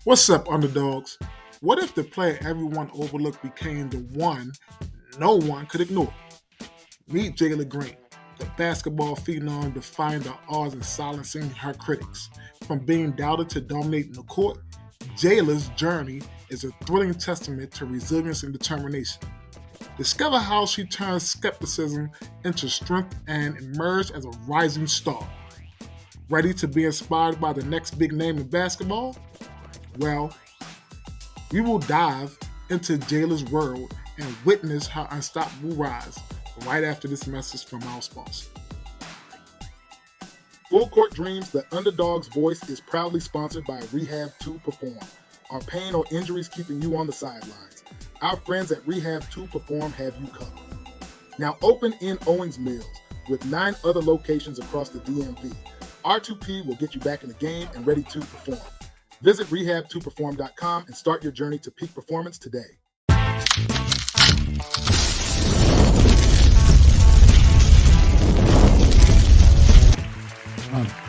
What's up, underdogs? What if the player everyone overlooked became the one no one could ignore? Meet Jaylah Green, the basketball phenom defying the odds and silencing her critics. From being doubted to dominating the court, Jaylah's journey is a thrilling testament to resilience and determination. Discover how she turns skepticism into strength and emerged as a rising star. Ready to be inspired by the next big name in basketball? Well, we will dive into Jaylah's world and witness her unstoppable rise right after this message from our sponsor. Full Court Dreams, the underdog's voice, is proudly sponsored by Rehab 2 Perform. Are pain or injuries keeping you on the sidelines? Our friends at Rehab 2 Perform have you covered. Now open in Owings Mills with 9 other locations across the DMV. R2P will get you back in the game and ready to perform. Visit rehab2perform.com and start your journey to peak performance today.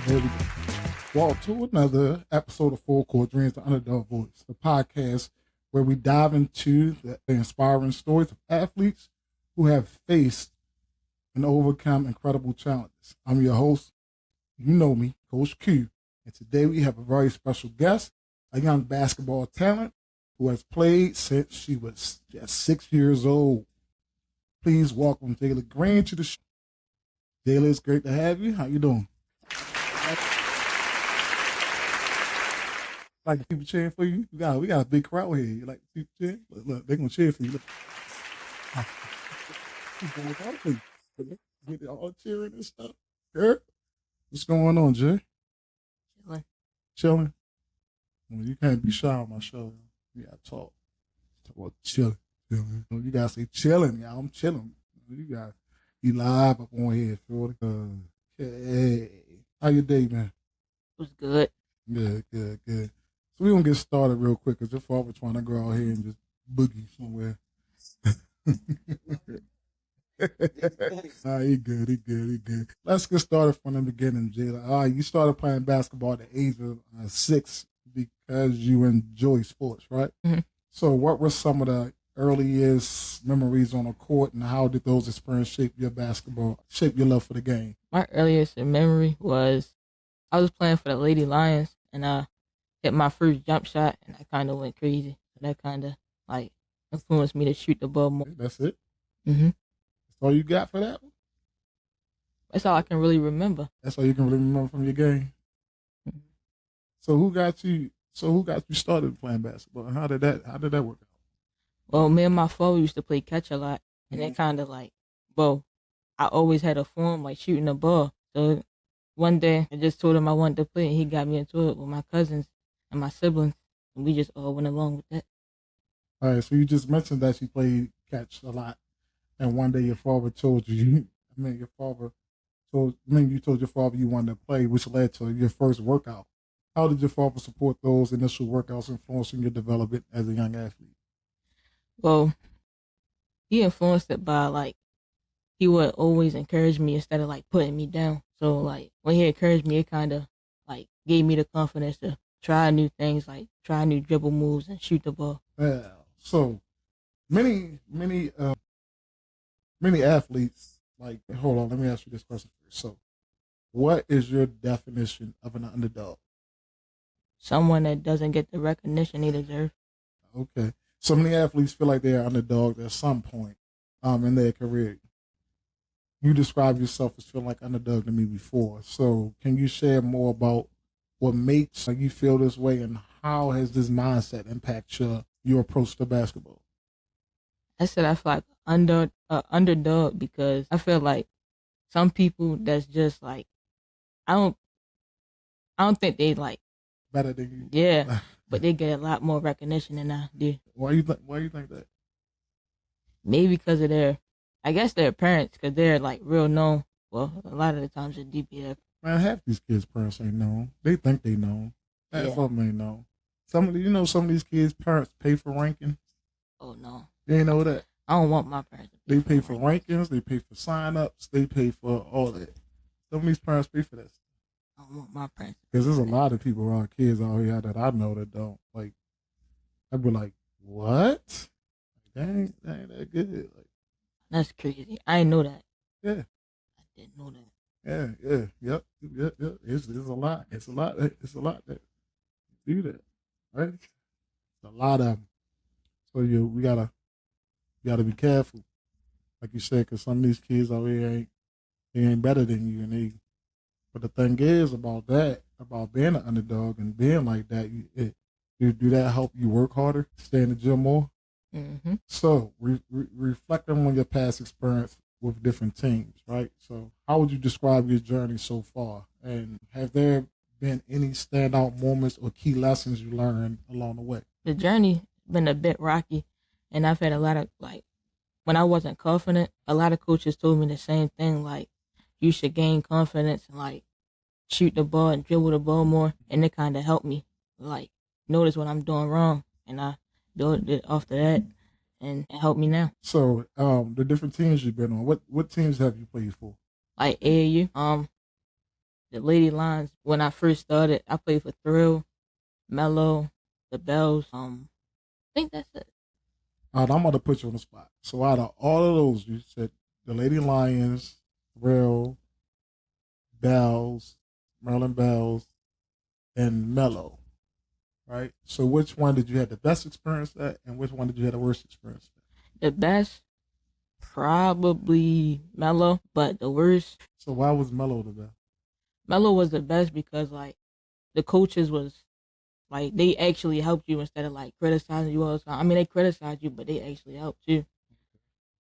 There we go. Welcome to another episode of Full Court Dreams, the Underdog Voice, the podcast where we dive into the inspiring stories of athletes who have faced and overcome incredible challenges. I'm your host, you know me, Coach Q, and today we have a very special guest, a young basketball talent who has played since she was just 6 years old. Please welcome Jaylah Green to the show. Jaylah, it's great to have you. How you doing? Like people cheering for you? We got a big crowd here. You like people cheering? Look, they're gonna cheer for you. Look. Get all cheering and stuff. Girl, what's going on, Jay? Chilling. Well, you can't be shy on my show. You gotta talk. Talk about chilling. You gotta say chilling, y'all. I'm chilling. You live up on here, shorty. Hey, how your day, man? It was good. Good. So we're gonna get started real quick because your father trying to go out here and just boogie somewhere. He good. Let's get started from the beginning, Jaylah. You started playing basketball at the age of 6 because you enjoy sports, right? Mm-hmm. So what were some of the earliest memories on the court, and how did those experiences shape your love for the game? My earliest memory was I was playing for the Lady Lions, and I hit my first jump shot, and I kind of went crazy. That kind of like influenced me to shoot the ball more. That's it? Mm-hmm. That's all you got for that one? That's all I can really remember. That's all you can really remember from your game? Mm-hmm. So who got you started playing basketball, and how did that work out? Well, me and my father used to play catch a lot, and it kind of like, I always had a form like shooting the ball. So one day I just told him I wanted to play, and he got me into it with my cousins and my siblings, and we just all went along with that. All right, so you just mentioned that you played catch a lot, and one day your father told you, you told your father you wanted to play, which led to your first workout. How did your father support those initial workouts influencing your development as a young athlete? Well, he influenced it by like, he would always encourage me instead of like putting me down. So like when he encouraged me, it kind of like gave me the confidence to try new things, like try new dribble moves and shoot the ball. Yeah. So many athletes, like, hold on, let me ask you this question first. So what is your definition of an underdog? Someone that doesn't get the recognition they deserve. Okay. So many athletes feel like they're underdogs at some point in their career. You described yourself as feeling like underdog to me before. So can you share more about what makes you feel this way, and how has this mindset impacted your approach to basketball? I said I feel like underdog because I feel like some people that's just like, I don't think they like better than you. Yeah, but they get a lot more recognition than I do. Why you think that? Maybe because of their parents, because they're like real known. Well, a lot of the times at DPF. Man, half these kids' parents ain't known. They think they know. Half of them ain't known. Some of these kids' parents pay for rankings. Oh no, you ain't know that. I don't want my parents. They pay for rankings. They pay for sign-ups. They pay for all that. Some of these parents pay for that. I don't want my parents. Because there's a lot of people around kids out here that I know that don't. Like, I'd be like, what? Dang, that good. Like, that's crazy. I didn't know that. Yeah. I didn't know that. Yep. It's a lot. It's a lot that do that, right? It's a lot of them. So we gotta be careful, like you said, because some of these kids out here ain't better than you, But the thing is about being an underdog and being like that, do that help you work harder, stay in the gym more? Mm-hmm. So reflecting on your past experience with different teams, right? So how would you describe your journey so far? And have there been any standout moments or key lessons you learned along the way? The journey been a bit rocky, and I've had a lot of, like, when I wasn't confident, a lot of coaches told me the same thing, like, you should gain confidence and, like, shoot the ball and dribble the ball more, and it kind of helped me, like, notice what I'm doing wrong, and I built it after that, and it helped me now. So, the different teams you've been on, what teams have you played for? Like AAU, the Lady Lions. When I first started, I played for Thrill, Mellow, the Bells. I think that's it. All right, I'm going to put you on the spot. So, out of all of those, you said the Lady Lions, Thrill, Bells, Maryland Bells, and Mellow, right? So which one did you have the best experience at, and which one did you have the worst experience at? The best, probably Mellow, but the worst. So why was Mellow the best? Mellow was the best because, like, the coaches was, like, they actually helped you instead of, like, criticizing you all the time. I mean, they criticized you, but they actually helped you.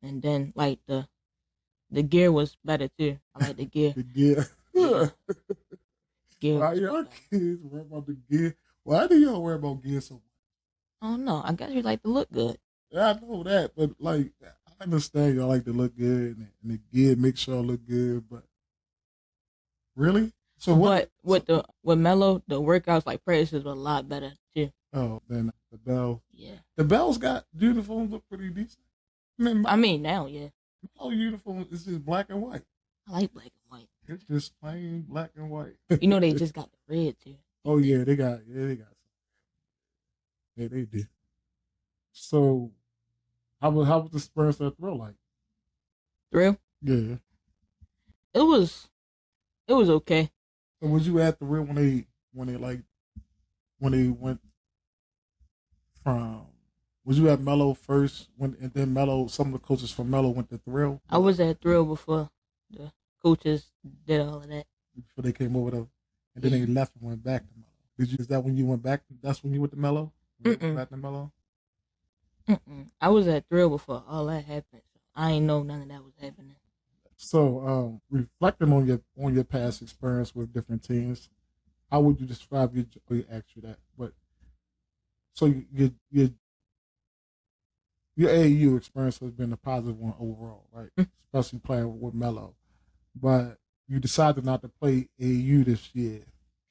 And then, like, the gear was better too. I like the gear. The gear. Why y'all kids worry about the gear? Why do y'all worry about gear so much? I don't know. I guess you like to look good. Yeah, I know that, but, like, I understand y'all like to look good, and the gear makes y'all look good, but really? So what? But with Mellow, the workouts, like, practices were a lot better too. Oh, then the Bell. Yeah. The Bells got uniforms look pretty decent. I mean now, yeah. Mellow uniform is just black and white. I like black and white. It's just plain black and white. You know they just got the red too. Oh yeah, they got some. Yeah, they did. So how was the Spurs at Thrill like? Thrill? Yeah. It was okay. So was you at Thrill when they went from, was you at Mellow first and then Mellow, some of the coaches from Mellow went to Thrill? I was at Thrill before the coaches did all of that. Before they came over there, and then they left and went back to Mellow. Is that when you went back? That's when you went to Mellow? Back to Mellow? I was at Thrill before all that happened. So I ain't know none of that was happening. So, reflecting on your past experience with different teams, how would you describe your? We asked you that, but so your AAU experience has been a positive one overall, right? Especially playing with Mellow, but you decided not to play AAU this year.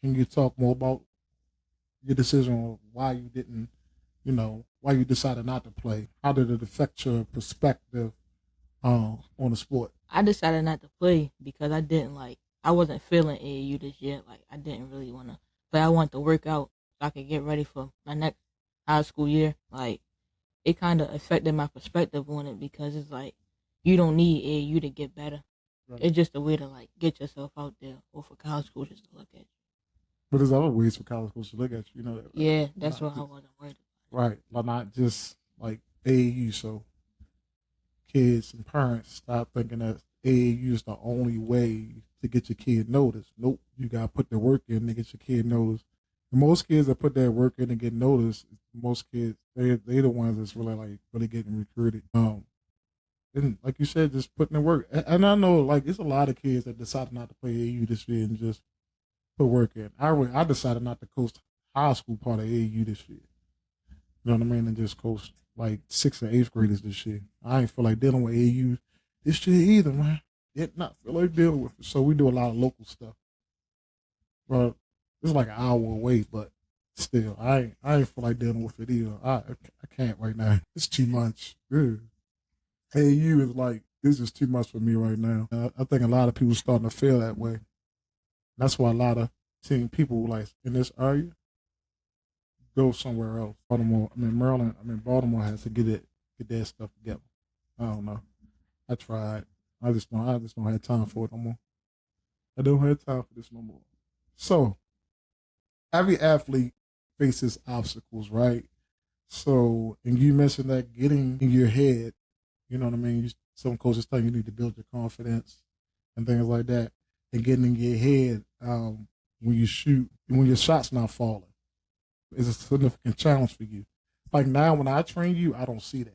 Can you talk more about your decision on why you didn't, why you decided not to play? How did it affect your perspective on the sport? I decided not to play because I wasn't feeling AAU this year. Like, I didn't really want to play. I wanted to work out so I could get ready for my next high school year. Like, it kind of affected my perspective on it because it's like, you don't need AAU to get better. Right. It's just a way to, like, get yourself out there or for college coaches to look at you. But there's other ways for college coaches to look at you, that. Right? Yeah, that's what I wasn't worried about. Right, but not just, like, AAU, so kids and parents stop thinking that AAU is the only way to get your kid noticed. Nope, you got to put the work in to get your kid noticed. And most kids that put that work in and get noticed, most kids, they're the ones that's really getting recruited. And like you said, just putting the work. And I know, like, it's a lot of kids that decided not to play AAU this year and just put work in. I decided not to coach high school part of AAU this year. You know what I mean? And just coach like 6th and 8th graders this year. I ain't feel like dealing with AAU this year either, man. Did not feel like dealing with it. So we do a lot of local stuff. Well, it's like an hour away, but still, I ain't feel like dealing with it either. I can't right now. It's too much. Good. AAU is like, this is too much for me right now. I think a lot of people starting to feel that way. That's why a lot of seeing people like in this area go somewhere else. Baltimore, Maryland, Baltimore has to get that stuff together. I don't know. I tried. I just don't have time for it no more. I don't have time for this no more. So every athlete faces obstacles, right? So, and you mentioned that getting in your head, you know what I mean? Some coaches tell you need to build your confidence and things like that. And getting in your head when you shoot, when your shot's not falling, is a significant challenge for you. Like now, when I train you, I don't see that.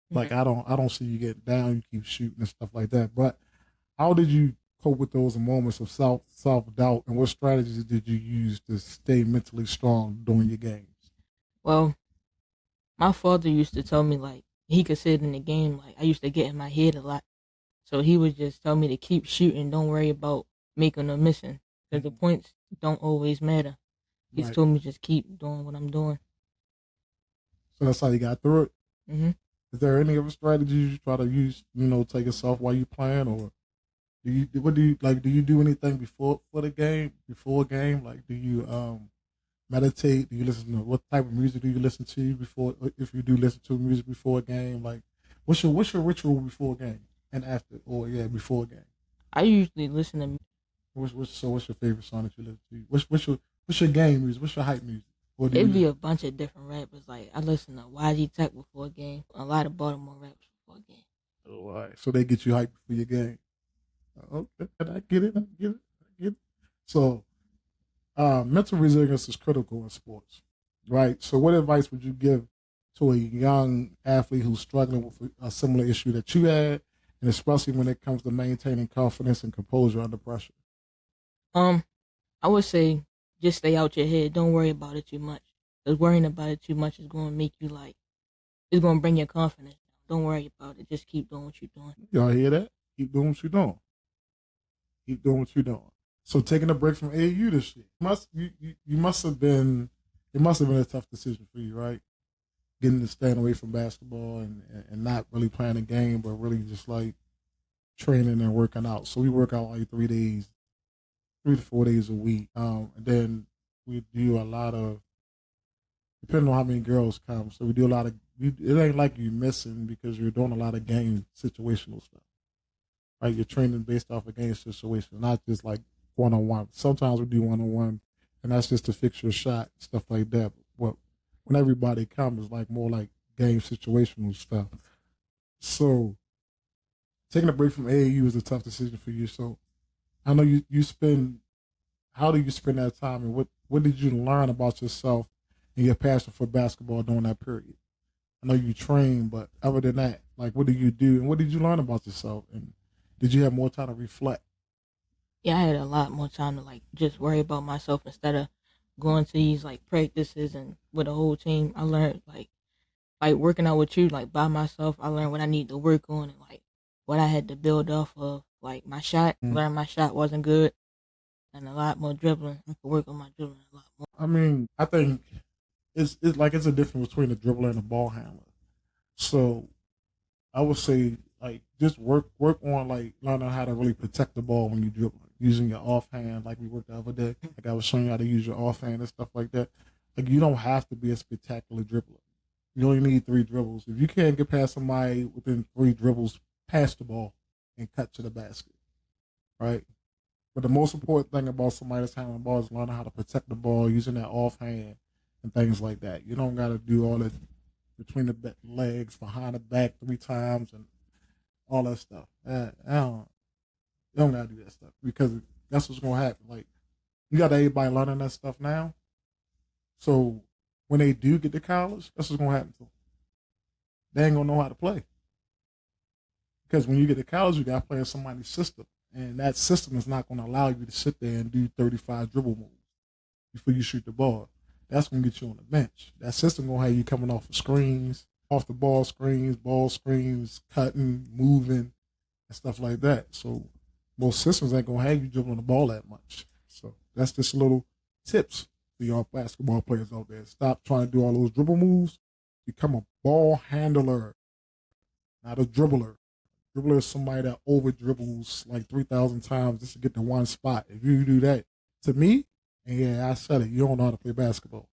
Like I don't see you get down, you keep shooting and stuff like that. But how did you cope with those moments of self doubt, and what strategies did you use to stay mentally strong during your games? Well, my father used to tell me like he could sit in the game. Like I used to get in my head a lot, so he would just tell me to keep shooting. Don't worry about making or missing, because the points don't always matter. He's Right. told me just keep doing what I'm doing. So that's how you got through it. hmm Is there any other strategies you try to use? Take yourself while you playing, or do you like? Do you do anything for the game? Before a game, like do you meditate? Do you listen to what type of music do you listen to before? If you do listen to music before a game, like what's your ritual before a game and after, or before a game? I usually listen to. What's your favorite song that you listen to? What's your game music? What's your hype music? Or do It'd be you a bunch of different rappers. Like I listen to YG Tech before a game. A lot of Baltimore raps before a game. all right? So they get you hyped for your game. Okay, I get it. I get it. I get it. So mental resilience is critical in sports, right? So what advice would you give to a young athlete who's struggling with a similar issue that you had, and especially when it comes to maintaining confidence and composure under pressure? Um, I would say just stay out your head. Don't worry about it too much. Because worrying about it too much is going to make you like, it's going to bring your confidence down. Don't worry about it. Just keep doing what you're doing. Y'all hear that? Keep doing what you're doing. Keep doing what you're doing. So taking a break from AAU this year, you must have been, it must have been a tough decision for you, right? Getting to stand away from basketball and not really playing a game, but really just like training and working out. So we work out like 3 days, 3 to 4 days a week. And then we do a lot of, depending on how many girls come. So we do a lot of, it ain't like you missing because you're doing a lot of game situational stuff. Right? You're training based off a game situation, not just like one on one. Sometimes we do one on one, and that's just to fix your shot, stuff like that. But when everybody comes, it's like more like game situational stuff. So taking a break from AAU is a tough decision for you. So I know you spend. How do you spend that time, and what did you learn about yourself and your passion for basketball during that period? I know you train, but other than that, like what do you do, and what did you learn about yourself, and did you have more time to reflect? Yeah, I had a lot more time to like just worry about myself instead of going to these like practices and with the whole team. I learned like working out with you like by myself. I learned what I need to work on and like what I had to build off of. Like my shot, learned my shot wasn't good, and a lot more dribbling. I could work on my dribbling a lot more. I mean, I think it's a difference between a dribbler and a ball handler. So I would say like just work on like learning how to really protect the ball when you dribble, using your offhand like we worked the other day. Like I was showing you how to use your offhand and stuff like that. Like you don't have to be a spectacular dribbler. You only need 3 dribbles. If you can't get past somebody within 3 dribbles, pass the ball and cut to the basket, right? But the most important thing about somebody that's handling the ball is learning how to protect the ball using that offhand and things like that. You don't got to do all that between the legs, behind the back 3 times, and all that stuff. You don't got to do that stuff because that's what's going to happen. Like, you got everybody learning that stuff now. So when they do get to college, that's what's going to happen to them. They ain't going to know how to play. Because when you get to college, you got to play in somebody's system. And that system is not going to allow you to sit there and do 35 dribble moves before you shoot the ball. That's going to get you on the bench. That system going to have you coming off the screens, off the ball screens, cutting, moving, and stuff like that. So most systems ain't going to have you dribbling the ball that much. So that's just little tips for y'all basketball players out there. Stop trying to do all those dribble moves. Become a ball handler, not a dribbler. Dribbler is somebody that over dribbles like 3,000 times just to get to one spot. If you do that, to me, And yeah, I said it. You don't know how to play basketball.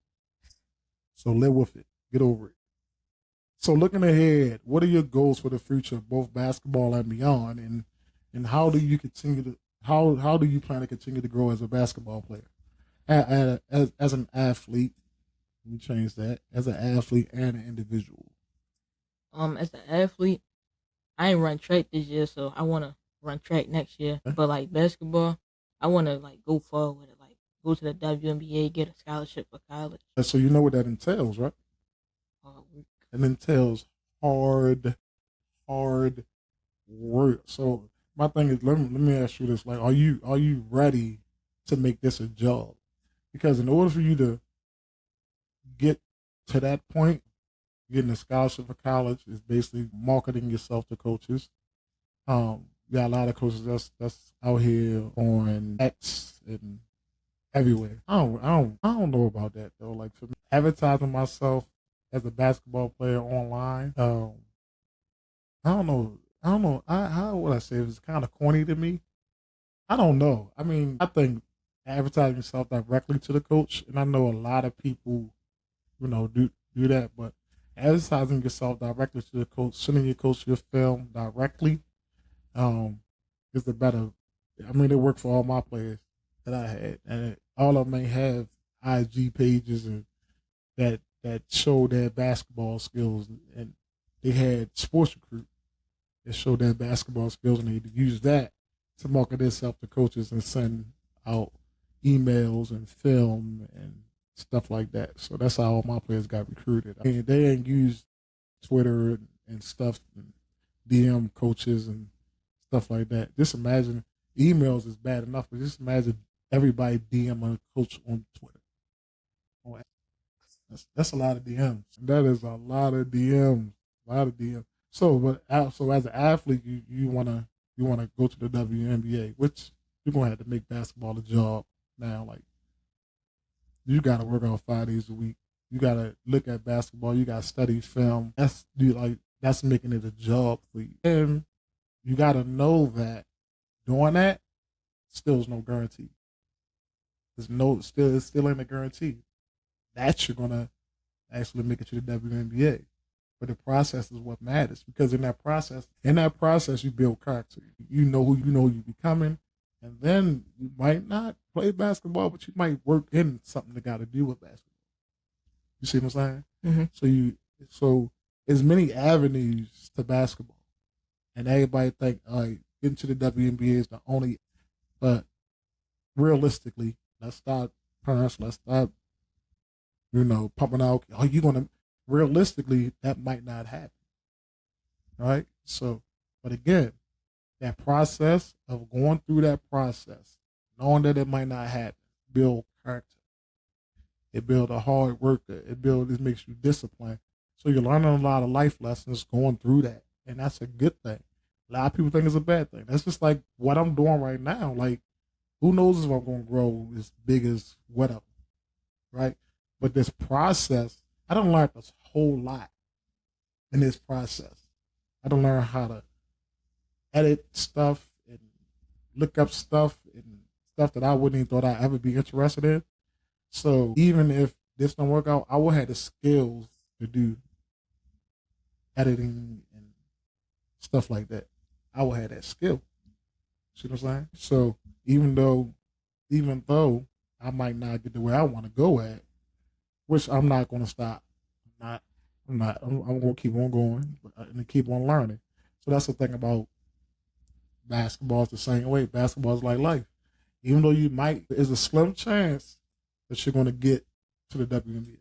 So live with it. Get over it. So looking ahead, what are your goals for the future of both basketball and beyond? And how do you continue to how do you plan to continue to grow as a basketball player? As an athlete, let me change that. As an athlete and an individual. As an athlete, I ain't run track this year, so I wanna run track next year. Okay. But like basketball, I wanna like go far with it, like go to the WNBA, get a scholarship for college. And so you know what that entails, right? Work. It entails hard, hard work. So my thing is, let me ask you this: like, are you ready to make this a job? Because in order for you to get to that point, getting a scholarship for college is basically marketing yourself to coaches. You got a lot of coaches that's out here on X and everywhere. I don't know about that though. Like for me, advertising myself as a basketball player online, I don't know. How would I say it? It's kind of corny to me. I don't know. I mean, I think advertising yourself directly to the coach, and I know a lot of people, do that, but advertising yourself directly to the coach, sending your coach your film directly, is the better. I mean, it worked for all my players that I had, and all of them may have IG pages and that showed their basketball skills, and they had sports recruit that showed their basketball skills, and they use that to market themselves to coaches and send out emails and film and stuff like that. So that's how all my players got recruited. I mean, they ain't used Twitter and stuff, and DM coaches and stuff like that. Just imagine, emails is bad enough, but just imagine everybody DM a coach on Twitter. That's a lot of DMs. That is a lot of DMs. A lot of DMs. So as an athlete, you wanna go to the WNBA, which you're gonna have to make basketball a job now. Like, you gotta work out 5 days a week. You gotta look at basketball. You gotta study film. That's making it a job for you. And you gotta know that doing that still is no guarantee. It still ain't a guarantee that you're gonna actually make it to the WNBA. But the process is what matters, because in that process you build character. You know who you're becoming, and then you might not play basketball, but you might work in something that got to do with basketball. You see what I'm saying? Mm-hmm. So there's many avenues to basketball, and everybody think, all right, getting to the WNBA is the only. But realistically, let's start pumping out. Are you gonna? Realistically, that might not happen. Right? So, but again, that process of going through that process, knowing that it might not happen, build character. It builds a hard worker. It makes you disciplined. So you're learning a lot of life lessons going through that. And that's a good thing. A lot of people think it's a bad thing. That's just like what I'm doing right now. Like, who knows if I'm going to grow as big as whatever. Right? But this process, I don't learn this whole lot in this process. I don't learn how to edit stuff and look up stuff and stuff that I wouldn't even thought I'd ever be interested in. So even if this don't work out, I will have the skills to do editing and stuff like that. I will have that skill. See what I'm saying? So even though I might not get to where I want to go at, which I'm not going to stop. I'm going to keep on going and keep on learning. So that's the thing about basketball. Is the same way. Basketball is like life. Even though there's a slim chance that you're going to get to the WNBA.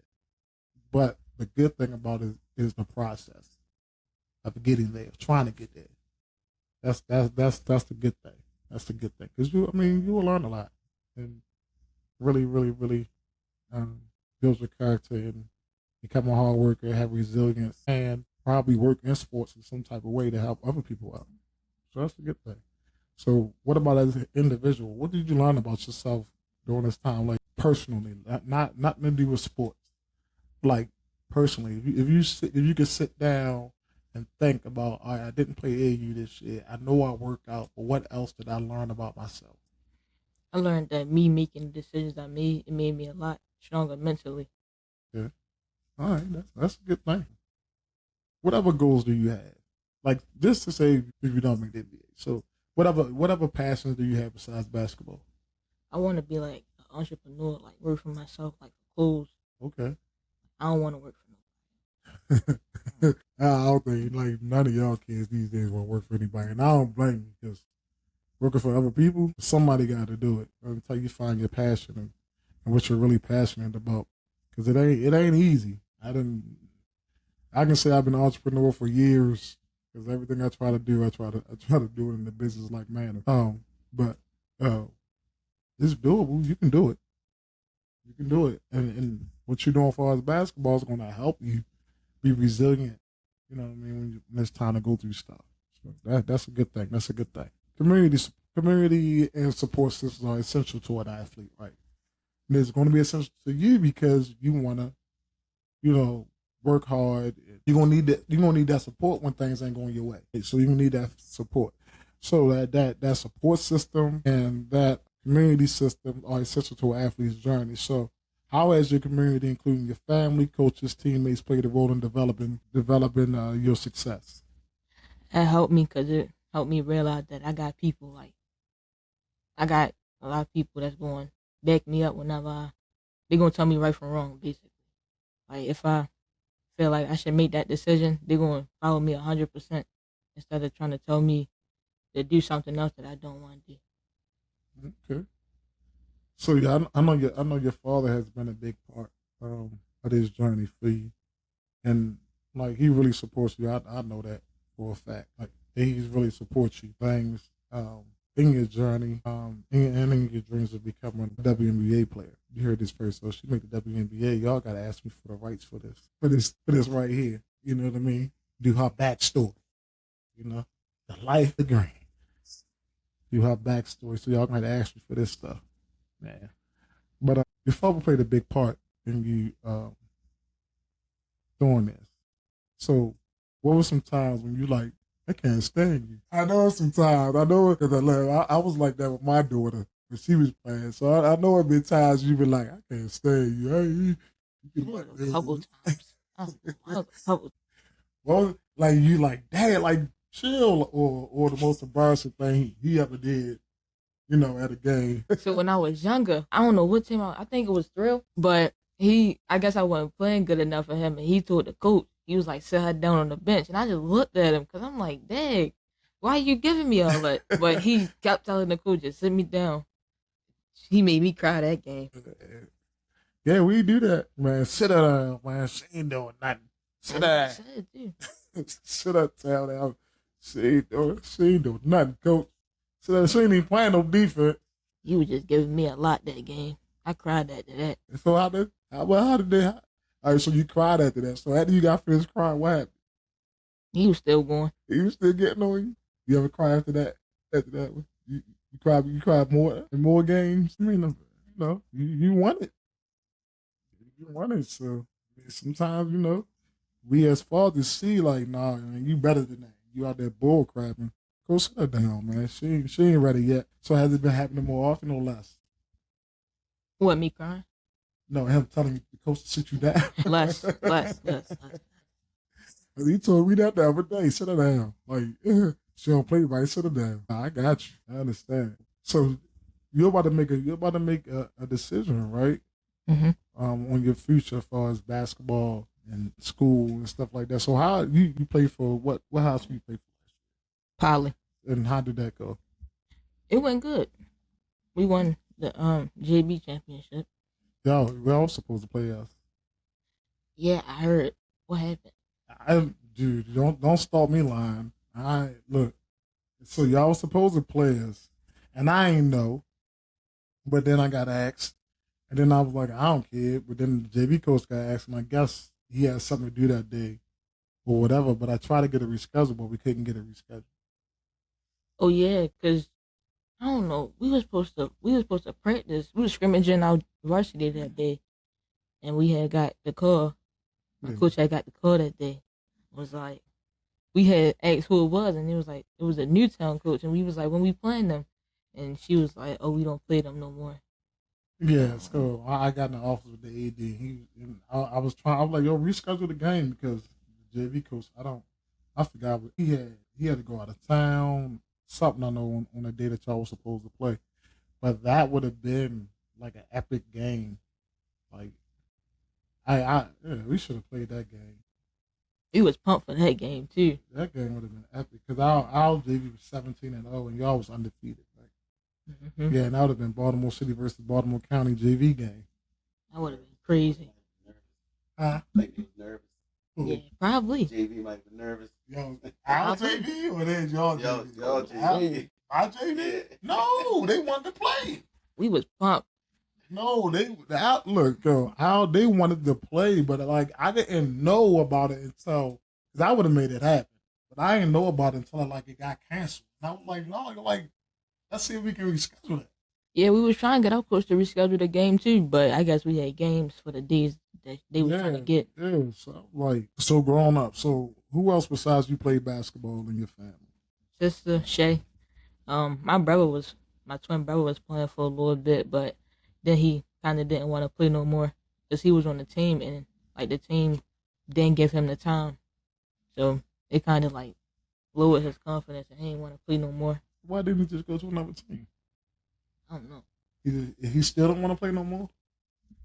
But the good thing about it is the process of getting there, trying to get there. That's the good thing. That's the good thing. Because you will learn a lot and really, really, really build your character and become a hard worker, have resilience, and probably work in sports in some type of way to help other people out. So that's a good thing. So what about as an individual? What did you learn about yourself during this time, like personally, not nothing to do with sports, like personally? If you could sit down and think about, all right, I didn't play AU this year. I know I work out, but what else did I learn about myself? I learned that me making the decisions I made, it made me a lot stronger mentally. Yeah. All right. That's a good thing. What other goals do you have? Like, just to say, if you don't make the NBA. So, whatever passions do you have besides basketball? I want to be like an entrepreneur, like work for myself, like for clothes. Okay. I don't want to work for I don't think like none of y'all kids these days want to work for anybody, and I don't blame you because working for other people, somebody got to do it until you find your passion and what you're really passionate about. Because it ain't easy. I can say I've been an entrepreneur for years because everything I try to do, I try to do it in the business like manner. But it's doable. You can do it. You can do it, and what you're doing for us basketball is going to help you be resilient. You know what I mean when it's time to go through stuff. So that's a good thing. That's a good thing. Community and support systems are essential to an athlete, right? And it's going to be essential to you because you want to, work hard. You're gonna need that. You're gonna need that support when things ain't going your way. So you're gonna need that support. So that support system and that community system are essential to an athlete's journey. So how has your community, including your family, coaches, teammates, played a role in developing your success? that helped me because it helped me realize that I got people I got a lot of people that's going to back me up whenever they're going to tell me right from wrong, basically. Like if I feel like I should make that decision, they're going to follow me 100% instead of trying to tell me to do something else that I don't want to do. Okay. So yeah, I know your father has been a big part of this journey for you, and like he really supports you. I know that for a fact. Like he's really supports you things in your journey, and in your dreams of becoming a WNBA player. You heard this first, so she made the WNBA. Y'all gotta ask me for the rights for this right here. You know what I mean? Do her backstory. You know, the life of Green. Do her backstory. So y'all gotta ask me for this stuff. Man. But your father played a big part in you doing this. So, what were some times when you like, I can't stand you? I know sometimes. I know it because I was like that with my daughter when she was playing. So I know it been times you been like, I can't stand you. A couple times. A couple. Well, like you like, dad, like chill, or the most embarrassing thing he ever did. At a game. So when I was younger, I don't know what team I think it was Thrill, but I guess I wasn't playing good enough for him, and he told the coach, he was like, sit her down on the bench, and I just looked at him, because I'm like, dang, why are you giving me all that? But he kept telling the coach, just sit me down. He made me cry that game. Yeah, we do that, man. Sit her down, man. She ain't doing nothing. Sit her down. Sit her down. She ain't doing nothing, coach. So she ain't even playing no defense. You was just giving me a lot that game. I cried after that. So how did they? All right, so you cried after that. So after you got finished crying, what happened? He was still going. He was still getting on you. You ever cry after that? After that, you cried more in more games. I mean, you won it. You won it. So sometimes we as fathers see like, nah, man, you better than that. You out there bull crapping. Go sit her down, man. She ain't ready yet. So has it been happening more often or less? What, me crying? No, him telling the coach to sit you down. Less. He told me that the other day. Sit her down. Like, she don't play right. Sit her down. I got you. I understand. So you're about to make a decision, right? Mm-hmm. On your future as far as basketball and school and stuff like that. So how you play for what house do you play for? Poly. And how did that go? It went good. We won the JB championship. We all supposed to play us. Yeah, I heard. What happened? Dude, don't start me lying. Look. So y'all was supposed to play us, and I ain't know. But then I got asked, and then I was like, I don't care. But then the JV coach got asked, and I guess he had something to do that day, or whatever. But I tried to get it rescheduled, but we couldn't get it rescheduled. Oh yeah, because I don't know. We were supposed to practice. We were scrimmaging our varsity that day, and we had got the call. My coach had got the call that day. It was like, we had asked who it was, and it was like, it was a Newtown coach, and we was like, when we playing them, and she was like, "Oh, we don't play them no more." Yeah, so I got in the office with the AD. I was like, yo, reschedule the game because the JV coach, I forgot what he had to go out of town, something I know on the day that y'all was supposed to play. But that would have been like an epic game. Like yeah, we should have played that game. We was pumped for that game too. That game would have been epic because our JV was 17-0 and y'all was undefeated. Right? Mm-hmm. Yeah, and that would have been Baltimore City versus Baltimore County JV game. That would have been crazy. Huh? Like he was nervous. Yeah, probably. JV might be nervous. Yo, our JV or there's y'all JV? Y'all JV. Our JV? No, they wanted to play. We was pumped. No, look, yo, how they wanted to play, but like I didn't know about it until because I would have made it happen, but I didn't know about it until like it got canceled. And I was like, no, like let's see if we can reschedule it. Yeah, we was trying to get our coach to reschedule the game too, but I guess we had games for the days that they were trying to get. Yeah, so grown up. So who else besides you played basketball in your family? Sister Shay. My twin brother was playing for a little bit, but then he kind of didn't want to play no more because he was on the team and like the team didn't give him the time, so it kind of like lowered his confidence and he didn't want to play no more. Why didn't he just go to another team? I don't know. He still don't want to play no more?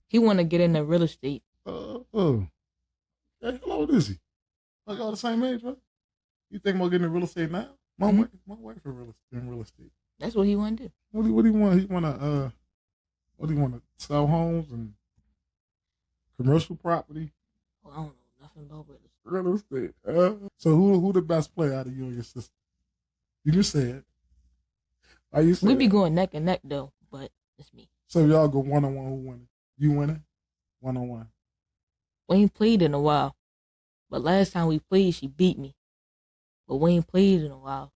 He want to get into real estate. Hey, how old is he? Like all the same age, right? You think about getting into real estate now? My wife in real estate. That's what he want to do. What do you want? He want to what do you want to sell homes and commercial property? Well, I don't know nothing about real estate. So who the best player out of you and your sister? You just said. We be going neck and neck though, but it's me. So y'all go 1-on-1. Who winning? You winning? 1-on-1. We ain't played in a while, but last time we played, she beat me. But we ain't played in a while.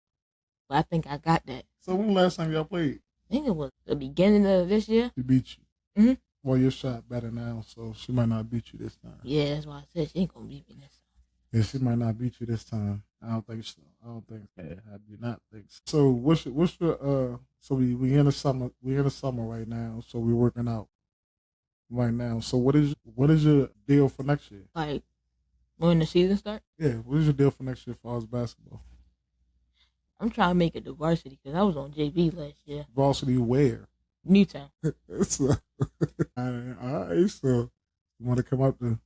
But I think I got that. So when the last time y'all played? I think it was the beginning of this year. She beat you. Mm-hmm. Well, your shot better now, so she might not beat you this time. Yeah, that's why I said she ain't gonna beat me this time. Yeah, she might not beat you this time. I don't think so. I do not think so. So what's your so we in the summer right now, so we're working out right now. So what is your deal for next year? Like when the season start? Yeah, what is your deal for next year as far as basketball? I'm trying to make it to Varsity because I was on JV last year. Varsity where? Newtown. So, all right, so you want to come up to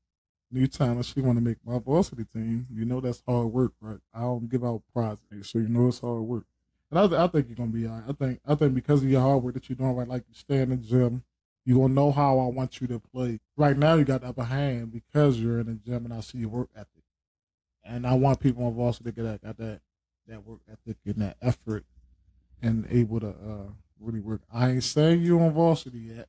Newtown and she want to make my Varsity team. You know that's hard work, right? I don't give out prizes, so you know it's hard work. And I think you're gonna be all right. I think because of your hard work that you're doing, right? Like you stay in the gym, you're gonna know how I want you to play. Right now, you got the upper hand because you're in the gym and I see your work ethic. And I want people on Varsity to get that work ethic and that effort and able to really work. I ain't saying you on Varsity yet,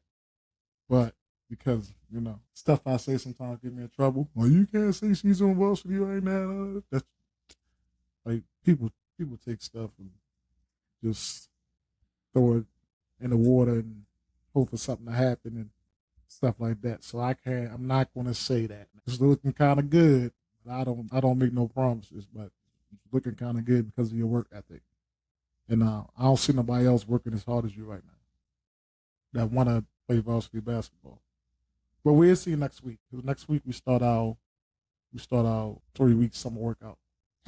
but because, you know, stuff I say sometimes get me in trouble. Well, you can't say she's on Varsity right now. That's like people take stuff and just throw it in the water and hope for something to happen and stuff like that. So I'm not gonna say that. It's looking kinda good. I don't make no promises, but it's looking kinda good because of your work ethic. And I don't see nobody else working as hard as you right now that wanna play varsity basketball. But we'll see next week. Because next week we start our 3-week summer workout.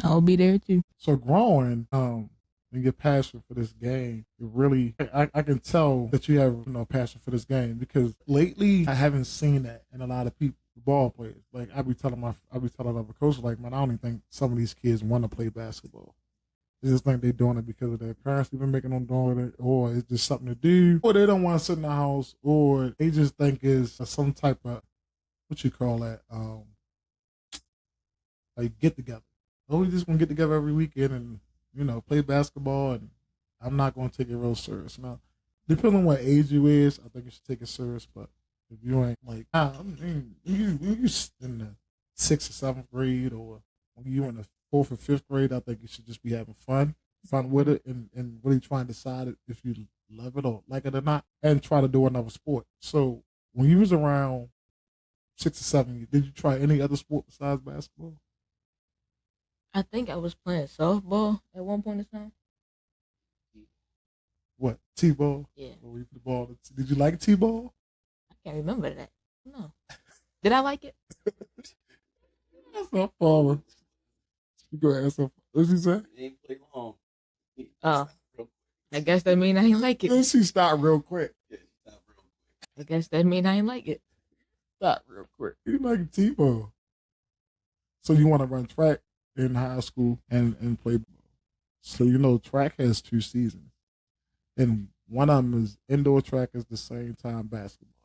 I'll be there too. So growing, and your passion for this game, it really, I can tell that you have passion for this game because lately I haven't seen that in a lot of people, ball players. Like I be telling other coaches, like, man, I don't even think some of these kids want to play basketball. They just think they're doing it because of their parents even making them doing it, or it's just something to do, or they don't want to sit in the house, or they just think it's some type of, what you call that, like get together. Oh, we just gonna get together every weekend and play basketball, and I'm not gonna take it real serious. Now, depending on what age you is, I think you should take it serious. But if you ain't like, you in the 6th or 7th grade, or when you in the 4th or 5th grade, I think you should just be having fun with it, and really try and decide if you love it or like it or not, and try to do another sport. So when you was around 6 or 7, did you try any other sport besides basketball? I think I was playing softball at one point in time. What, T-ball? Yeah. Or we put the ball. Did you like T-ball? I can't remember that. No. Did I like it? That's not falling. You go ask her. What she say? He ain't play long. Oh. I guess that mean I ain't like it. Then she stopped real quick. Yeah, he stopped real quick. I guess that mean I ain't like it. Stop real quick. You like T-ball. So you want to run track in high school and play ball. So you know track has 2 seasons. And one of them is indoor track is the same time basketball.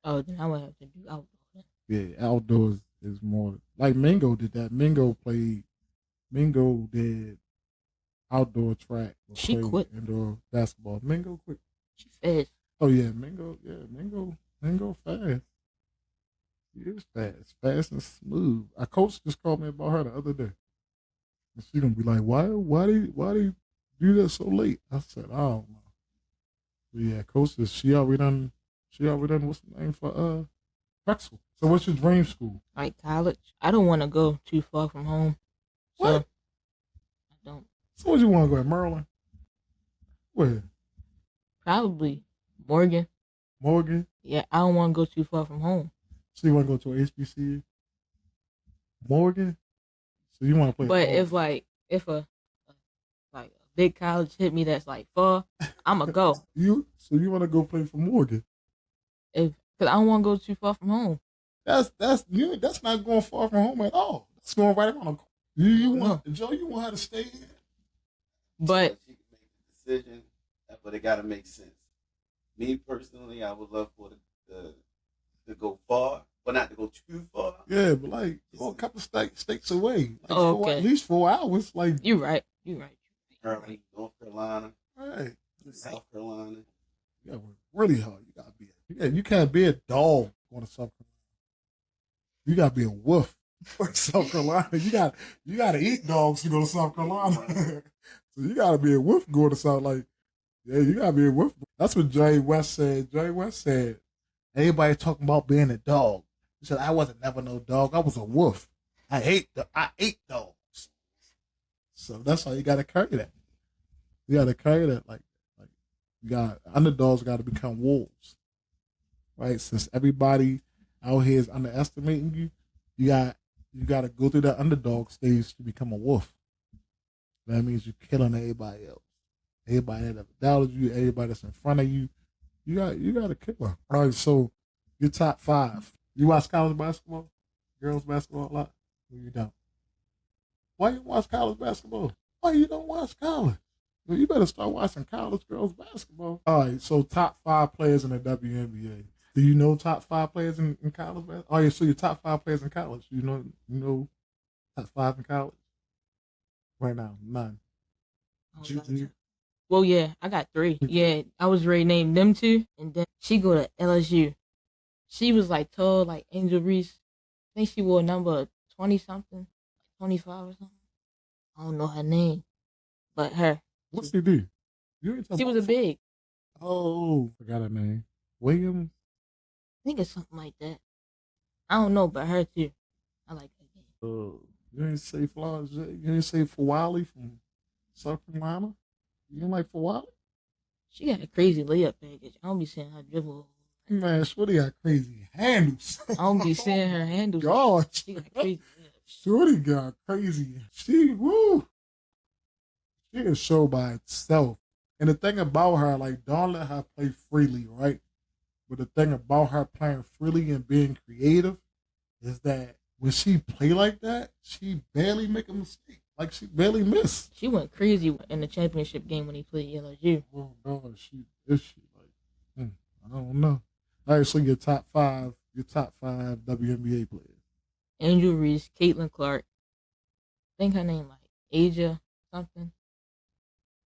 Oh, then I would have to do outdoor. Yeah, outdoors is more like Mingo did that. Mingo did outdoor track. She quit. Indoor basketball. Mingo quit. She fast. Oh yeah, Mingo fast. She is fast and smooth. Our coach just called me about her the other day. And she gonna be like, why they do that so late? I said, I don't know. But yeah, coach is she already done what's the name for Drexel. So what's your dream school? Like college. I don't want to go too far from home. So What? I don't. So what you want to go at Maryland? Where? Probably Morgan. Morgan? Yeah, I don't want to go too far from home. So you want to go to a HBCU? Morgan? So you want to play? But if a big college hit me that's like far, I'ma go. So you want to go play for Morgan? Cause I don't want to go too far from home. That's not going far from home at all. That's going right around the corner. You want Joe? You want her to stay here? But she can make the decision, but it got to make sense. Me personally, I would love for the to go far, but not to go too far. Yeah, but like go a couple states away. Like okay. At least 4 hours. Like you're right. Early, North Carolina, right, South Carolina. Yeah, really hard. You gotta be. You can't be a dog going to South Carolina. You gotta be a wolf for South Carolina. You gotta eat dogs to go to South Carolina. So you gotta be a wolf going to South. Like, yeah, you gotta be a wolf. That's what Jay West said. Jay West said, everybody talking about being a dog. He said, I wasn't never no dog. I was a wolf. I ate dogs. So that's how you gotta carry that. You gotta carry that like you got underdogs got to become wolves, right? Since everybody out here is underestimating you, you got to go through that underdog stage to become a wolf. That means you're killing everybody else, everybody that ever doubted you, everybody that's in front of you. You got to kill them. All right, so your top 5. You watch college basketball, girls basketball a lot. Or you don't? Why you watch college basketball? Why you don't watch college? Well, you better start watching college girls basketball. All right, so top 5 players in the WNBA. Do you know top 5 players in college basketball? Oh, yeah, so your top 5 players in college. You know top 5 in college? Right now, none. Well, yeah, I got 3. Yeah, I was ready to name them 2, and then she go to LSU. She was like tall, like Angel Reese. I think she wore number 20-something, 25 or something. I don't know her name, but her. What's she do? She was a big. Oh, forgot her name. Williams? I think it's something like that. I don't know, but her too. I like her game. You didn't say Florence. You didn't say Fawali from South Carolina? You didn't like Fawali? She got a crazy layup package. I don't be seeing her dribble. Man, Shorty got crazy handles. I don't be seeing her handles. God. She got crazy layups. Shorty got crazy. She a show by itself. And the thing about her, like, don't let her play freely, right? But the thing about her playing freely and being creative is that when she play like that, she barely make a mistake. Like, she barely miss. She went crazy in the championship game when he played LSU. Oh, God, she like, I don't know. All right, so your top 5 WNBA players. Angel Reese, Caitlin Clark. I think her name like Asia something.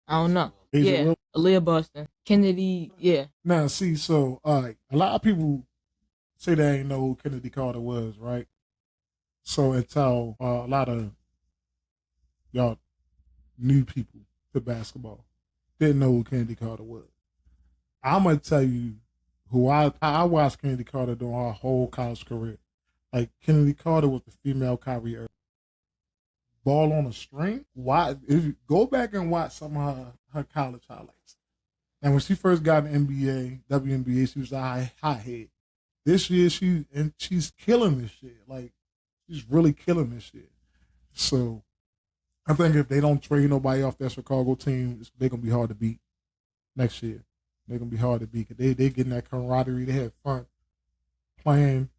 I don't know. Asia Aaliyah Boston. Kennedy, yeah. Now, see, so, all right, a lot of people say they ain't know who Kennedy Carter was, right? So until a lot of y'all new people to basketball didn't know who Kennedy Carter was. I'm going to tell you who I watched Kennedy Carter during her whole college career. Like, Kennedy Carter was the female Kyrie Irving. Ball on a string. Why? If you go back and watch some of her college highlights, And when she first got in NBA, WNBA, she was a hot head. This year, she's killing this shit. Like, she's really killing this shit. So, I think if they don't trade nobody off that Chicago team, they're going to be hard to beat next year. They're going to be hard to beat. They getting that camaraderie. They had fun playing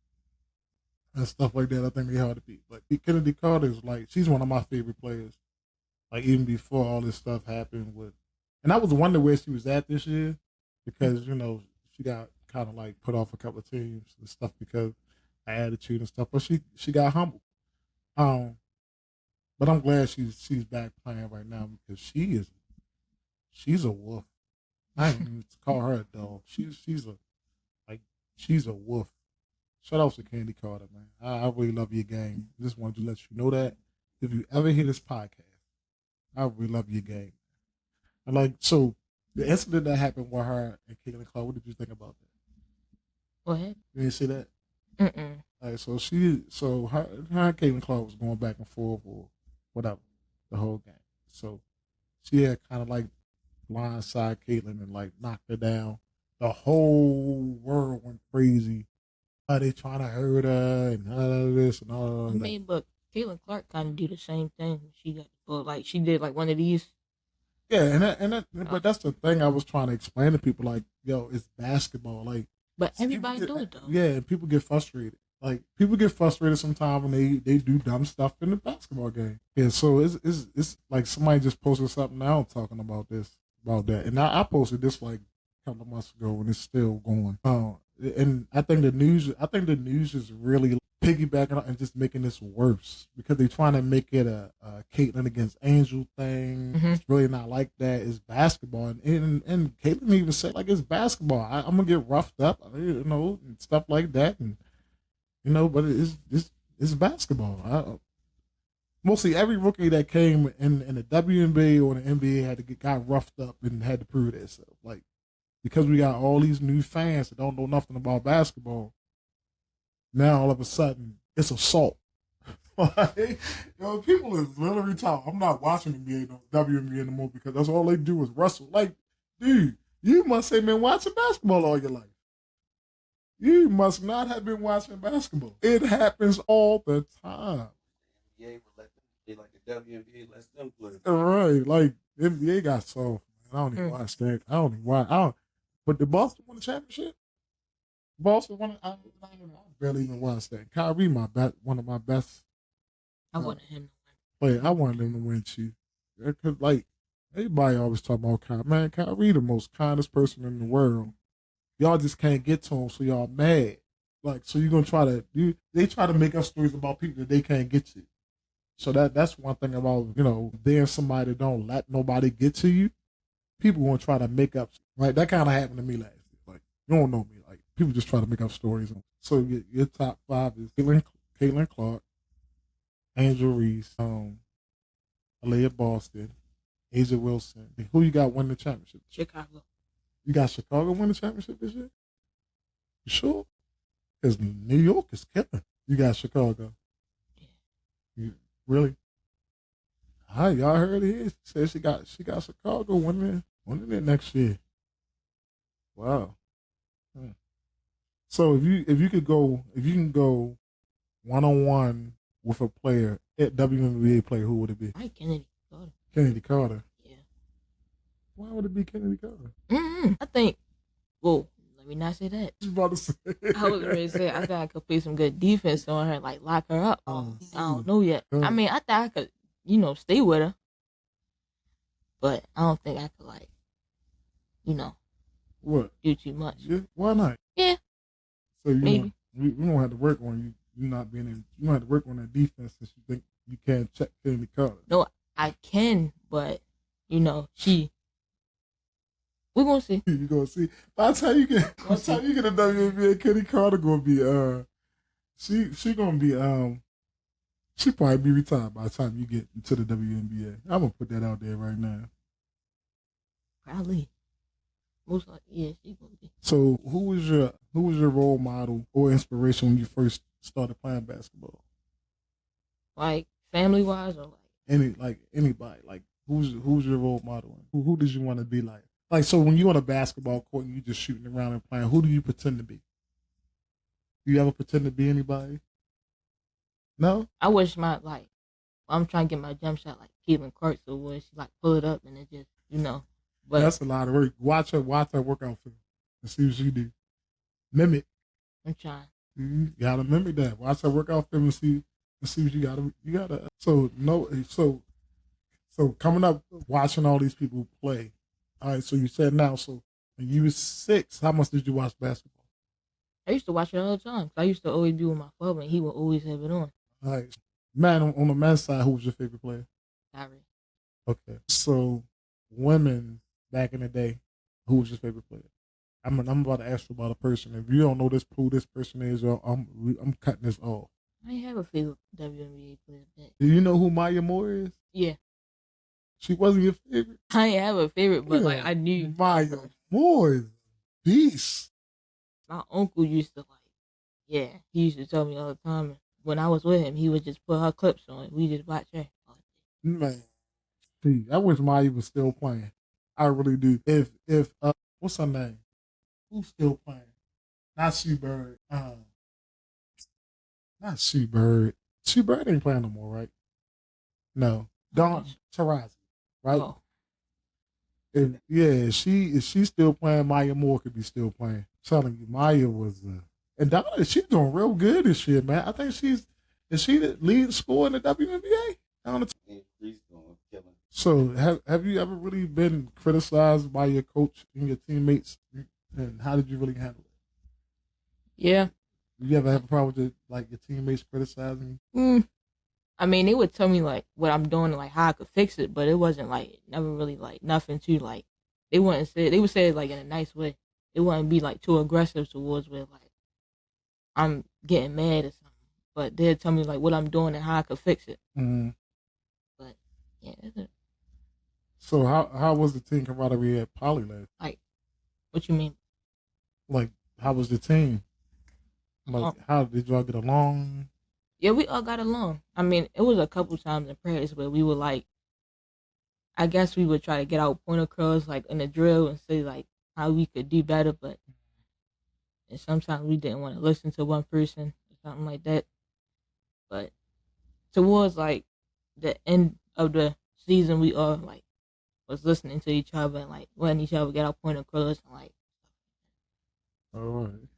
and stuff like that. I think they're hard to beat. But Kennedy Carter is like, she's one of my favorite players. Like, even before all this stuff happened with, and I was wondering where she was at this year because, she got kind of like put off a couple of teams and stuff because of attitude and stuff. But she got humbled. But I'm glad she's back playing right now because she's a wolf. I ain't even call her a dog. She's a wolf. Shout out to Candy Carter, man. I really love your game. Just wanted to let you know that if you ever hear this podcast, I really love your game. And so the incident that happened with her and Caitlin Clark, what did you think about that? What happened? You didn't see that? Mm-mm. All right, so her and Caitlin Clark was going back and forth or whatever the whole game. So she had kind of like blindside Caitlin and like knocked her down. The whole world went crazy. They trying to hurt her and all of this and all of that. I mean, but Caitlin Clark kind of do the same thing. She got like she did like one of these. Yeah, but that's the thing I was trying to explain to people. Like, yo, it's basketball. Like, but everybody do it though. Yeah, and people get frustrated. Like, people get frustrated sometimes when they do dumb stuff in the basketball game. Yeah, so it's like somebody just posted something now talking about that, and I posted this like a couple of months ago, and it's still going. And I think the news is really piggybacking on and just making this worse because they're trying to make it a Caitlyn against Angel thing. Mm-hmm. It's really not like that. It's basketball, and Caitlyn even said like it's basketball. I'm gonna get roughed up, and stuff like that, and but it's basketball. Mostly every rookie that came in the WNBA or the NBA got roughed up and had to prove themselves. Like, because we got all these new fans that don't know nothing about basketball, now all of a sudden it's assault. People is literally talking. I'm not watching WNBA anymore because that's all they do is wrestle. Like, dude, you must have been watching basketball all your life. You must not have been watching basketball. It happens all the time. The NBA would let them play like the WNBA lets them play. Right, like the NBA got soft. I don't even watch that. I don't even watch. But the Boston won the championship. Boston won. I barely even watched that. Kyrie, one of my best. I wanted him to win. I wanted him to win too. Because like everybody always talk about Kyrie. Man, Kyrie the most kindest person in the world. Y'all just can't get to him, so y'all mad. Like, so you're gonna they try to make up stories about people that they can't get to. So that's one thing about, being somebody that don't let nobody get to you. People gonna try to make up, right? That kind of happened to me last year. Like, you don't know me. Like, people just try to make up stories. So your top five is Caitlin Clark, Angel Reese, Aliyah Boston, Asia Wilson. Who you got winning the championship? Chicago. You got Chicago win the championship this year? You sure? Because New York is killing. You got Chicago. You, really? All right, y'all heard it here. She said she got Chicago winning it next year. Wow. So if you can go 1-on-1 with a player, WNBA player, who would it be? Kennedy Carter. Kennedy Carter. Yeah. Why would it be Kennedy Carter? I think. Well, let me not say that. You about to say? I was ready to say I thought I could play some good defense on her, like lock her up. I don't know yet. I mean, I thought I could, stay with her, but I don't think I could what? Do too much. Yeah. Why not? Yeah. So maybe we don't have to work on you not being in. You don't have to work on that defense since you think you can't check Kennedy Carter. No, I can, but she. We're gonna see. You're gonna see. By the time you get a WNBA, Kennedy Carter gonna be she gonna be she probably be retired by the time you get to the WNBA. I'm gonna put that out there right now. Probably. Most likely, yeah, she gonna be. So who was your role model or inspiration when you first started playing basketball? Like family wise or anybody? Like who's your role model? Who did you want to be like? Like, so when you're on a basketball court and you just shooting around and playing, who do you pretend to be? Do you ever pretend to be anybody? No? I wish I'm trying to get my jump shot like Caitlin Clark, so when she like pull it up and it just But That's a lot of work. Watch her workout film and see what she do. Mimic. I'm trying. You gotta mimic that. Watch her workout film and see what you gotta. So no. So coming up, watching all these people play. All right. So you said now. So when you was 6, how much did you watch basketball? I used to watch it all the time. I used to always be with my father, and he would always have it on. All right. Man, on the men's side, who was your favorite player? Kyrie. Okay. So women back in the day, who was your favorite player? I'm about to ask you about a person. If you don't know who this person is, I'm cutting this off. I ain't have a favorite WNBA player. Do you know who Maya Moore is? Yeah. She wasn't your favorite? I ain't have a favorite, but I knew. Maya Moore is a beast. My uncle used to he used to tell me all the time. When I was with him, he would just put her clips on. We just watch her. Man, see, I wish Maya was still playing. I really do. If what's her name? Who's still playing? Not Seabird. Not Seabird. Seabird ain't playing no more, right? No. Dawn Taurasi, right? Oh. If she's still playing, Maya Moore could be still playing. I'm telling you, Maya was and Donna, she's doing real good this year, man. I think is she the lead scorer in the WNBA? So have you ever really been criticized by your coach and your teammates, and how did you really handle it? Yeah. You ever have a problem with your teammates criticizing you? I mean, they would tell me what I'm doing, how I could fix it, but it wasn't never really nothing too they wouldn't say they would say it in a nice way. It wouldn't be too aggressive towards where I'm getting mad or something. But they'd tell me what I'm doing and how I could fix it. Mm-hmm. But yeah, that's it. So how was the team camaraderie at Poly last? What you mean? How was the team? How did y'all get along? Yeah, we all got along. I mean, it was a couple times in practice where we would I guess we would try to get our point across in the drill and say how we could do better, but and sometimes we didn't want to listen to one person or something like that. But towards the end of the season, we all was listening to each other and letting each other get our point across and All right.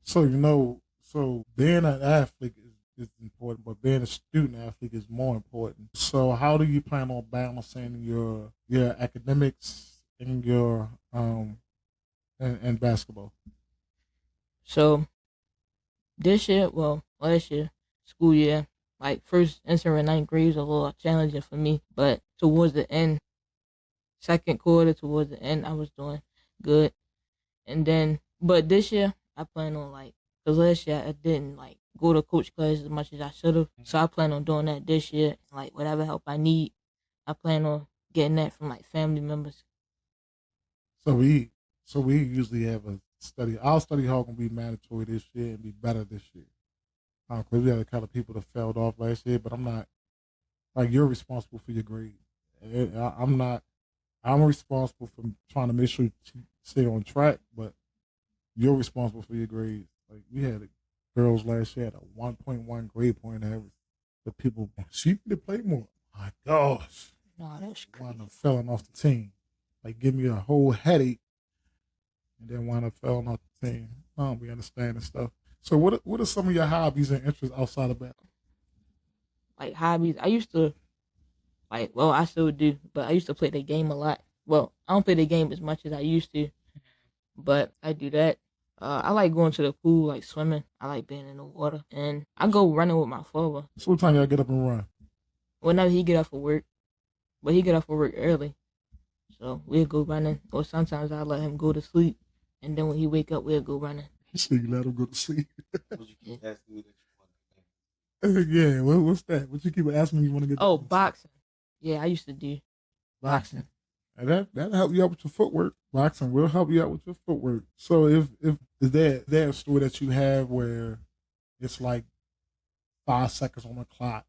So so being an athlete is important, but being a student athlete is more important. So how do you plan on balancing your academics and your and basketball? So last year, school year, first entering 9th grade was a little challenging for me, but towards the end, second quarter, towards the end, I was doing good. And then, but this year, I plan on because last year I didn't go to coach class as much as I should have. So I plan on doing that this year. Whatever help I need, I plan on getting that from family members. So we usually have a study. Our study hall gonna be mandatory this year and be better this year. Because we had a couple of people that failed off last year, but I'm not you're responsible for your grade. I'm not. I'm responsible for trying to make sure you stay on track, but you're responsible for your grades. We had girls last year had a 1.1 grade point average. The people she need to play more. My gosh, no, that's crazy. Wound up falling off the team. Give me a whole headache, and then wound up falling off the team. We understand and stuff. So what are some of your hobbies and interests outside of that? Hobbies, I used to I still do, but I used to play the game a lot. Well, I don't play the game as much as I used to, but I do that. I like going to the pool, swimming. I like being in the water, and I go running with my father. So what time y'all get up and run? Whenever he get up for work, but he get up for work early, so we'll go running. Or sometimes I let him go to sleep, and then when he wake up, we'll go running. So you let him go to sleep? You keep asking me that you want to yeah, what's that? What you keep asking me you want to get? Oh, boxing. Yeah, I used to do boxing. And that'll help you out with your footwork. Boxing will help you out with your footwork. So if is there a story that you have where it's 5 seconds on the clock?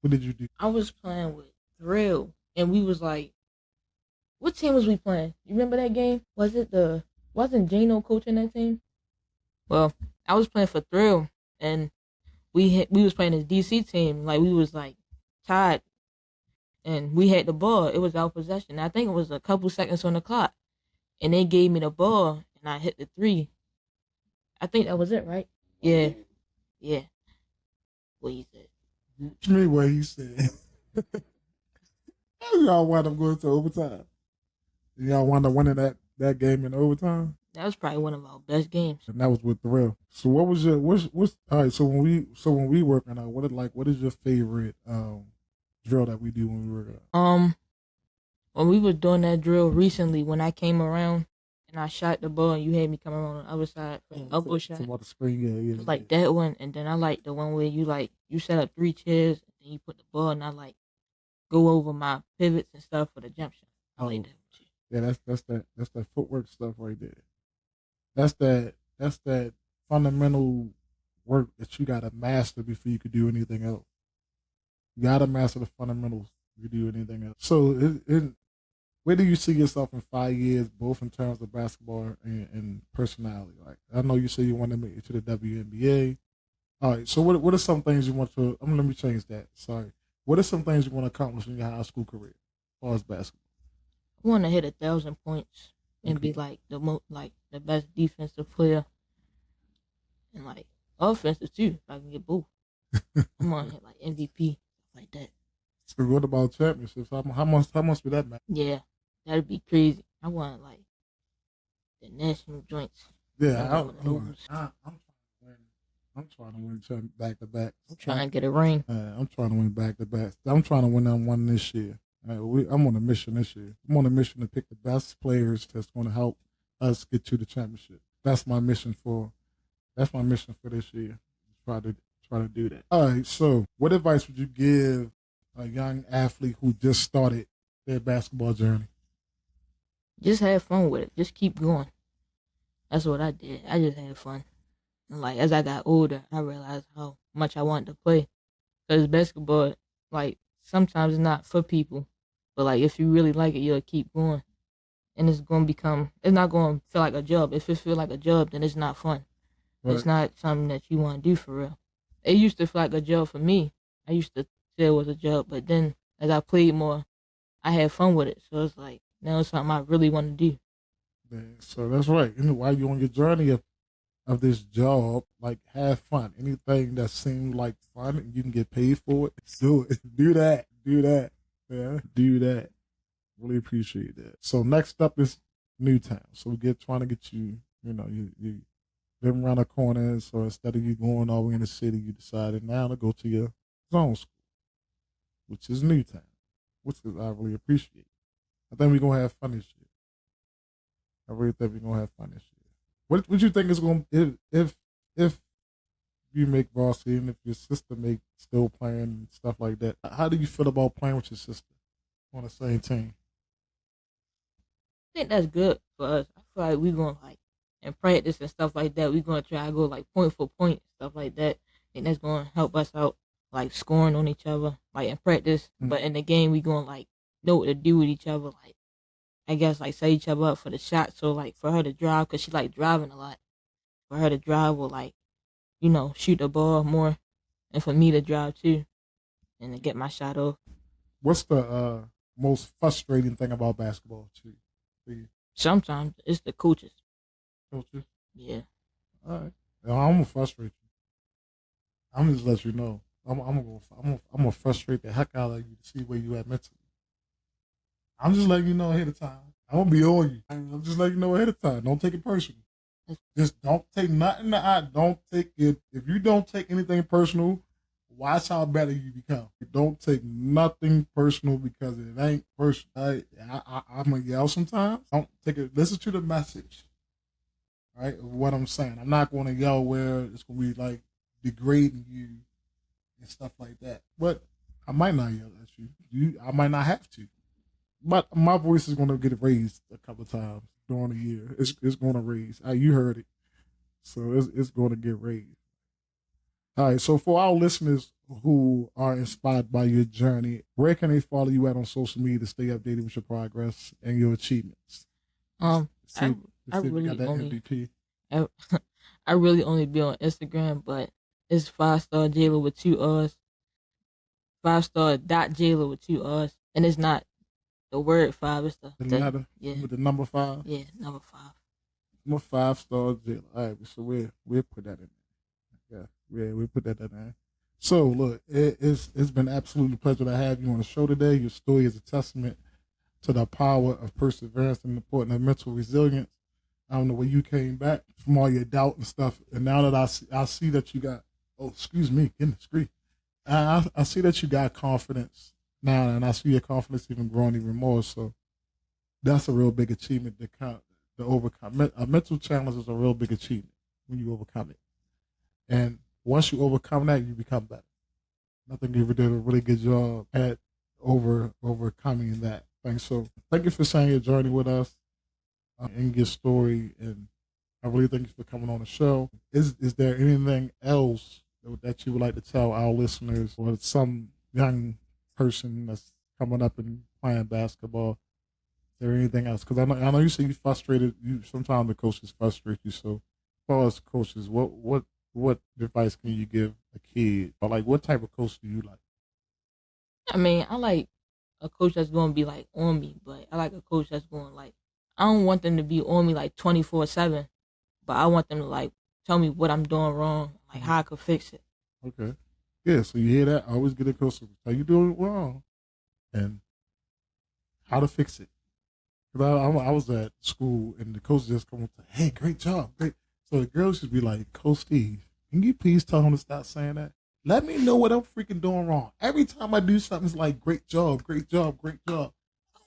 What did you do? I was playing with Thrill, and we was what team was we playing? You remember that game? Wasn't Jano coaching that team? Well, I was playing for Thrill, and we was playing this DC team. Like, we was like tied, and we had the ball. It was our possession. I think it was a couple seconds on the clock, and they gave me the ball, and I hit the three. I think that was it, right? Yeah, yeah. What you said? What you mean what he said? Y'all wound up going to overtime. Y'all wound up winning that game in overtime. That was probably one of our best games. And that was with Thrill. So what was your what's all right? So when we working out, what is your favorite drill that we do when we work out? When we were doing that drill recently, when I came around and I shot the ball, and you had me come around on the other side for the elbow shot. About the spring, yeah. Like that one, and then I like the one where you set up 3 chairs and then you put the ball, and I like go over my pivots and stuff for the jump shot. I like that. Yeah, that's that footwork stuff right there. That's that fundamental work that you gotta master before you could do anything else. You gotta master the fundamentals if you do anything else. So, where do you see yourself in 5 years, both in terms of basketball and personality? Like, I know you say you want to make it to the WNBA. All right. So, what are some things you want to? Let me change that. Sorry. What are some things you want to accomplish in your high school career, as far as basketball? I want to hit 1,000 points and be like the best defensive player, and like offensive too. If I can get both. I'm gonna hit like MVP, like that. So what about championships? How much would that matter? Yeah, that'd be crazy. I want like the national joints. Yeah, I'm trying to win back to back. I'm trying to get a ring. I'm trying to win back to back. I'm trying to win that one this year. I'm on a mission this year. I'm on a mission to pick the best players that's going to help us get to the championship. That's my mission for this year. Try to do that. All right. So, what advice would you give a young athlete who just started their basketball journey? Just have fun with it. Just keep going. That's what I did. I just had fun. And like, as I got older, I realized how much I wanted to play. Because basketball, like, sometimes it's not for people. But like, if you really like it, you'll keep going. And it's not going to feel like a job. If it feels like a job, then it's not fun. Right. It's not something that you want to do for real. It used to feel like a job for me. I used to say it was a job, but then as I played more, I had fun with it. So it's like, now it's something I really want to do. Yeah, so that's right. And while you're on your journey of this job, like, have fun. Anything that seems like fun and you can get paid for it, do it. Do that. Yeah, do that. Really appreciate that. So next up is Newtown. So trying to get you, you live around the corner. So instead of you going all the way in the city, you decided now to go to your zone school, which is Newtown, which is I really appreciate. I think we're gonna have fun this year. I really think we're gonna have fun this year. What you think is going if you make varsity and if your sister still playing and stuff like that? How do you feel about playing with your sister on the same team? I think that's good for us. I feel like we're going to, like, in practice and stuff like that, we're going to try to go, like, point for point, stuff like that. I think that's going to help us out, like, scoring on each other, like, in practice. Mm-hmm. But in the game, we're going to, like, know what to do with each other. Like, I guess, like, set each other up for the shot. So, like, for her to drive, because she, like, driving a lot. For her to drive will, like, shoot the ball more. And for me to drive, too. And to get my shot off. What's the most frustrating thing about basketball, too? Sometimes it's the coaches. Coaches? Yeah. All right. I'm gonna frustrate you. I'm just let you know. I'm gonna frustrate the heck out of you to see where you at mentally. I'm just letting you know ahead of time. I'm gonna be on you. I'm just letting you know ahead of time. Don't take it personal. Just don't take nothing to eye. Don't take it. If you don't take anything personal, watch how better you become. Don't take nothing personal because it ain't personal. I'm gonna yell sometimes. Don't take it. Listen to the message. Right, of what I'm saying. I'm not going to yell where it's going to be like degrading you and stuff like that. But I might not yell at you. I might not have to. But my voice is going to get raised a couple of times during the year. It's going to raise. You heard it, so it's going to get raised. All right, so for our listeners who are inspired by your journey, where can they follow you at on social media to stay updated with your progress and your achievements? I See if you really got that only MVP. I, I really only be on Instagram, but it's 5-star Jaylah with 2 R's, 5-star dot Jaylah with 2 R's, and it's not the word 5. It's The letter with the number 5. Yeah, number 5. I'm a 5-star Jaylah. All right, so we'll put that in there. Yeah, we'll put that in there. So look, it's been absolutely a pleasure to have you on the show today. Your story is a testament to the power of perseverance and the importance of mental resilience. I don't know where you came back from all your doubt and stuff, and now that I see that you got, excuse me, getting the screen. I see that you got confidence now, and I see your confidence even growing even more. So that's a real big achievement to overcome. A mental challenge is a real big achievement when you overcome it, and once you overcome that, you become better. I think you did a really good job at overcoming that thing. So thank you for sharing your journey with us and your story, and I really thank you for coming on the show. Is there anything else that you would like to tell our listeners or some young person that's coming up and playing basketball? Is there anything else? Because I know you say you frustrated. Sometimes the coaches frustrate you. So, as far as coaches, what advice can you give a kid? Or like, what type of coach do you like? I mean, I like a coach that's going to be like on me, but I like a coach that's going like, I don't want them to be on me like 24/7, but I want them to like tell me what I'm doing wrong, like how I could fix it. Okay. Yeah, so you hear that? I always get a coach how you doing wrong and how to fix it. Because I was at school and the coach just come up to, hey, great job, great. So the girls should be like, Coach Steve, can you please tell him to stop saying that? Let me know what I'm freaking doing wrong. Every time I do something, it's like, great job, great job, great job.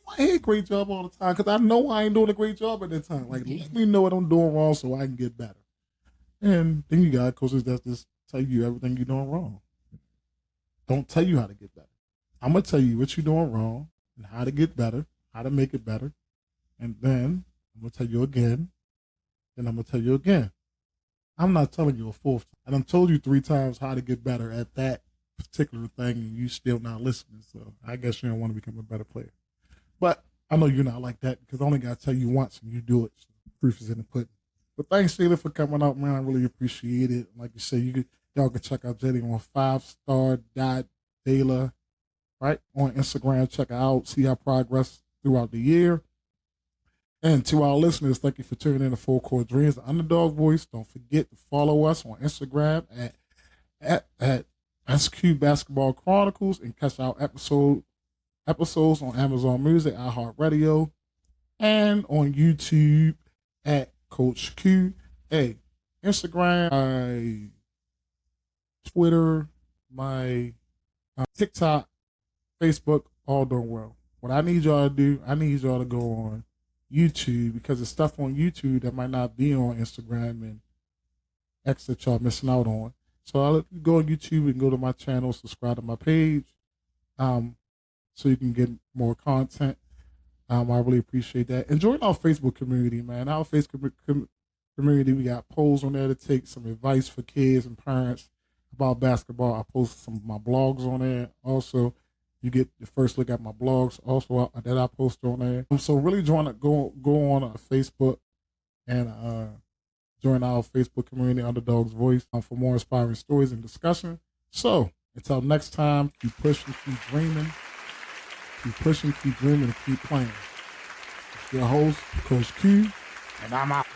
I hate great job all the time because I know I ain't doing a great job at that time. Like, let me know what I'm doing wrong so I can get better. And then you got coaches that just tell you everything you're doing wrong. Don't tell you how to get better. I'm going to tell you what you're doing wrong and how to get better, how to make it better. And then I'm going to tell you again. Then I'm going to tell you again. I'm not telling you a fourth time. And I've told you 3 times how to get better at that particular thing, and you still not listening. So I guess you don't want to become a better player. But I know you're not like that because I only got to tell you once and you do it. So proof is in the pudding. But thanks, Jaylah, for coming out, man. I really appreciate it. Like you said, y'all can check out Jaylah on 5star.Jaylah, right? On Instagram, check her out, see her progress throughout the year. And to our listeners, thank you for tuning in to Full Court Dreams, the Underdog Voice. Don't forget to follow us on Instagram at SQ Basketball Chronicles and catch our episodes on Amazon Music, iHeartRadio, and on YouTube at Coach Q. Hey, Instagram, my Twitter, my TikTok, Facebook, all doing well. What I need y'all to do, I need y'all to go on YouTube because there's stuff on YouTube that might not be on Instagram and X that y'all missing out on. So I'll go on YouTube and go to my channel, subscribe to my page, so you can get more content. I really appreciate that. And join our Facebook community, man. Our Facebook community, we got polls on there to take some advice for kids and parents about basketball. I post some of my blogs on there. Also, you get the first look at my blogs also that I post on there. So really go on Facebook and join our Facebook community, Underdog's Voice, for more inspiring stories and discussion. So until next time, keep pushing, keep dreaming. Keep pushing, keep dreaming, and keep playing. It's your host, Coach Q, and I'm out.